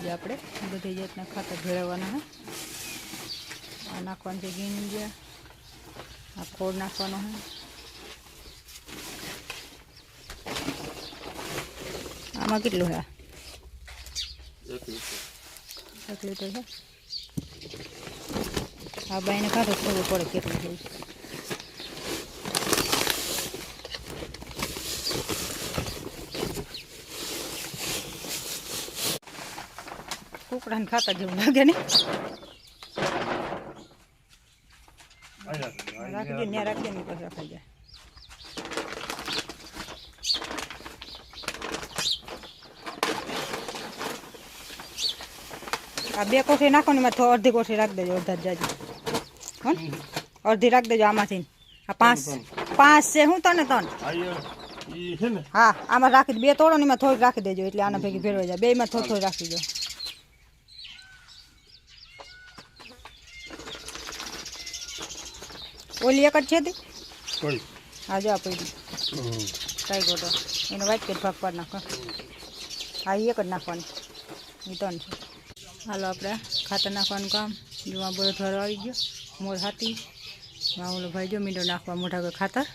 જે આપણે બધી જાતના ખાતર ભેળવવાના છે. આ નાખવાનું છે ગીંજા, આ ખોળ નાખવાનો છે. આમાં કેટલું છે? 1 લીટર છે. આ બાઈને કાઢો ખબર પડે કેટલું છે. કુકડાને ખાતા જેવું લાગે ને. રાખી દે ત્યાં રાખી દે પછી રખાઈ જાય. આ 2 કોઠી નાખવાની માં તો અડધી કોઠી રાખી દેજો. અડધા જાજી અડધી રાખી દેજો આમાંથી. આ 5 છે. હું તને 3 હા આમાં રાખી દે. 2 તોડો ની માં થોડી રાખી દેજો એટલે આના ભેગી ભેળવાઈ જાય. 2 માં થોડી રાખી દો. ઓલી એક જ છે તે હા જો પડી કઈ ગોટો એનો વાઇટ પેટ ભાગ પાડ નાખો. હા એક જ નાખવાની. એ 3 છે. હાલો આપણે ખાતર નાખવાનું કામ. જોવા બધો થરો આવી ગયો. મોર હાથી ઓલો ભાઈ જો મીંડો નાખવા મોટા કોઈ ખાતર.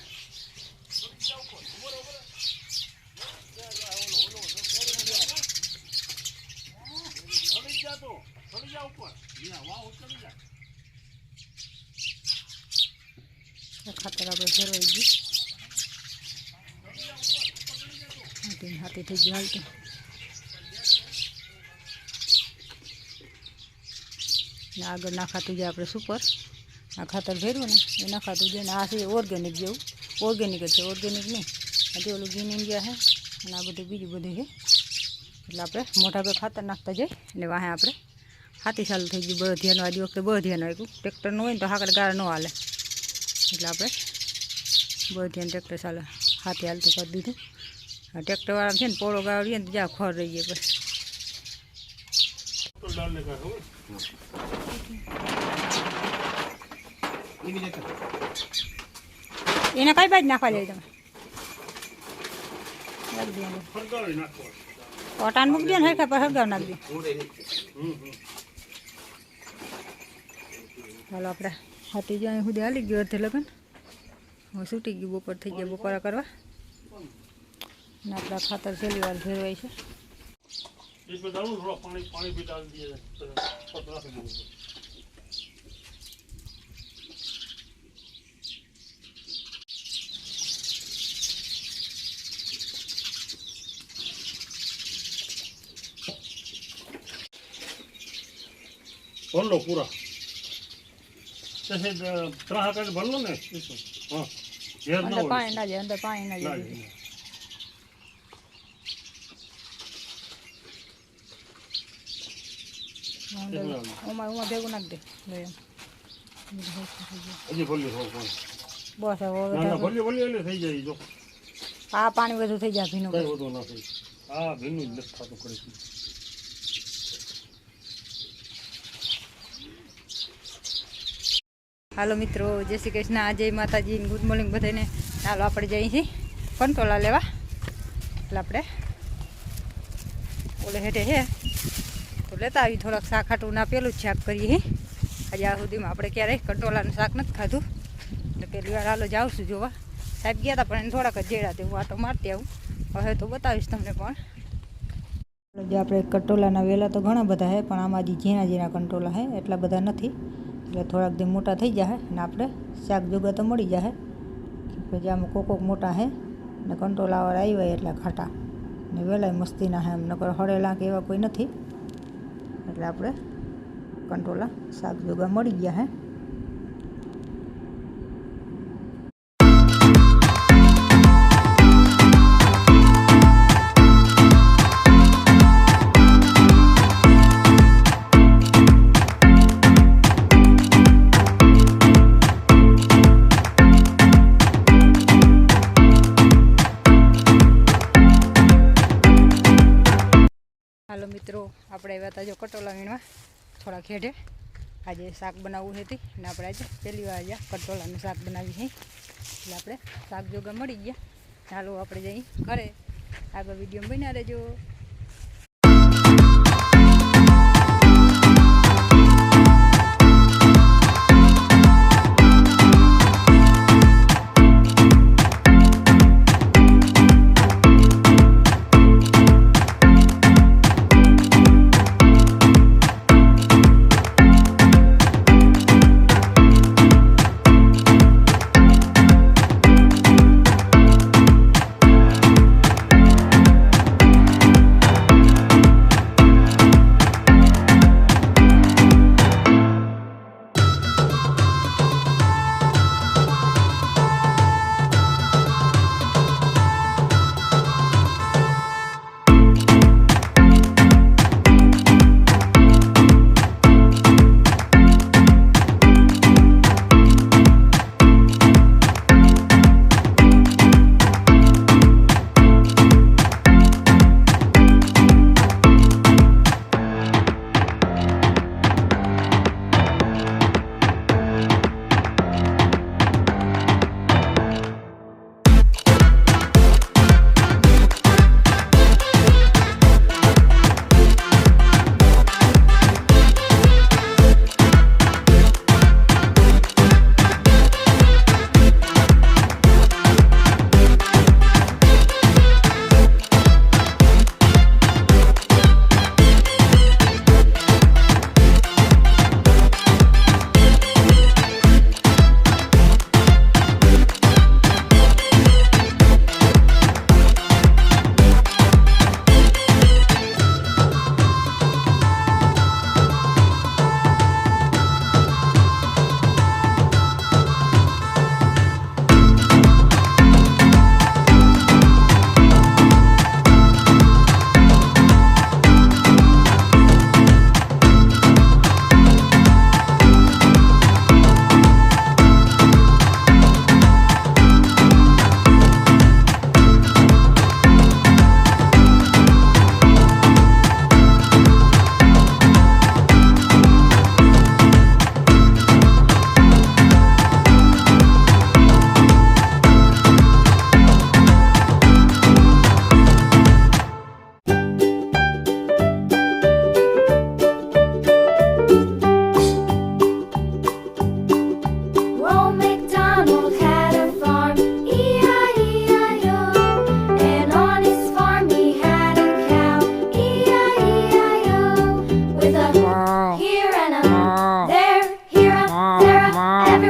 ખાતર આપણે ભરવાઈ ગયું. હાથી થઈ ગયું હાલતું. આગળ નાખાતું જાય આપણે સુપર. આ ખાતર ભેરવું ને એ નાખાતું જાય ને. આ છે ઓર્ગેનિક જેવું. ઓર્ગેનિક જ છે, ઓર્ગેનિક નહીં. હજી ઓલું ગ્રીન ઇન્ડિયા છે અને આ બધું બીજું બધું છે. એટલે આપણે મોટા ભાઈ ખાતર નાખતા જઈએ. એટલે વાહે આપણે હાથી ચાલુ થઈ ગયું. બહુ ધ્યાન આજી વખતે બહુ ધ્યાન આવ્યું. ટ્રેક્ટરનું હોય ને તો હાકડ ગાળા ન હાલે એટલે આપણે બહુ ધ્યાન ટ્રેક્ટર ચાલે. હાથી હાલતું કરી દીધું. આ ટ્રેક્ટરવાળા છે ને પોળો ગાળીએ ને જ્યાં ખોર રહી ગઈ બસ. એને કઈ બાજુ નાખવા જાય તમે? કોટાન મૂકજો ને હરખા પર હરગાવ નાખજો. હાલો આપણે હાથી જો અહીં સુધી હાલી ગયો. અડધે લગન હવે છૂટી ગયું. બપોર થઈ ગયા બપોરા કરવા. ને આપણા ખાતર છેલ્લી વાર ભેરવાય છે. भर लो पूरा जैसे तरह का भर लो ना इसको. हाँ अंदर पानी ना जाए. अंदर पानी ना जाए. उमा उमा भेगुं नाख दे. हजी भल्યું हो બસ હવે ના ભલ્યું ભલ્યું એટલે થઈ જાય. જો આ પાણી બધું થઈ જાય ભીનું. કઈ વધુ ના થઈ. હા ભીનું જ નથી થતું કડી. હાલો મિત્રો, જય શ્રી કૃષ્ણ, જય માતાજી, ગુડ મોર્નિંગ બધાને. ચાલો આપણે જઈએ છીએ કંટોલા લેવા. એટલે આપણે ઓલે હેઠે છે તો લેતા આવી. થોડાક શાક હાટું ના પેલું જ શાક કરીએ. આજે આ સુધીમાં આપણે ક્યારેય કંટોલાનું શાક નથી ખાધું. એટલે પહેલી વાર હાલો જાઉં છું જોવા. સાહેબ ગયા હતા પણ એને થોડાક જ જેડા તે હું આટો મારતી આવું. હવે તો બતાવીશ તમને. પણ જે આપણે કંટોલાના વેલા તો ઘણા બધા છે પણ આમાં જે ઝીણા ઝીણા કંટોલા છે એટલા બધા નથી. એટલે થોડાક દી મોટા થઈ જાય ને આપણે શાક જોગા તો મળી જાય. પછી આમાં કોક મોટા છે ને કંટોલાવાળા આવ્યા એટલા ખાટા ને વેલાય મસ્તીના છે. એમ નકર હળેલા કે એવા કોઈ નથી. એટલે આપણે કંટોલા શાક જોગા મળી ગયા છે. હાલો મિત્રો, આપણે આવ્યા હતા જો કટોલા વીણવા થોડા ખેડે. આજે શાક બનાવવું હતી ને આપણે આજે પહેલી વાર આજે કટોલાનું શાક બનાવી છે. એટલે આપણે શાક જોગા મળી ગયા. ચાલો આપણે જઈ ઘરે. આગળ વિડીયો બન્યા રહેજો.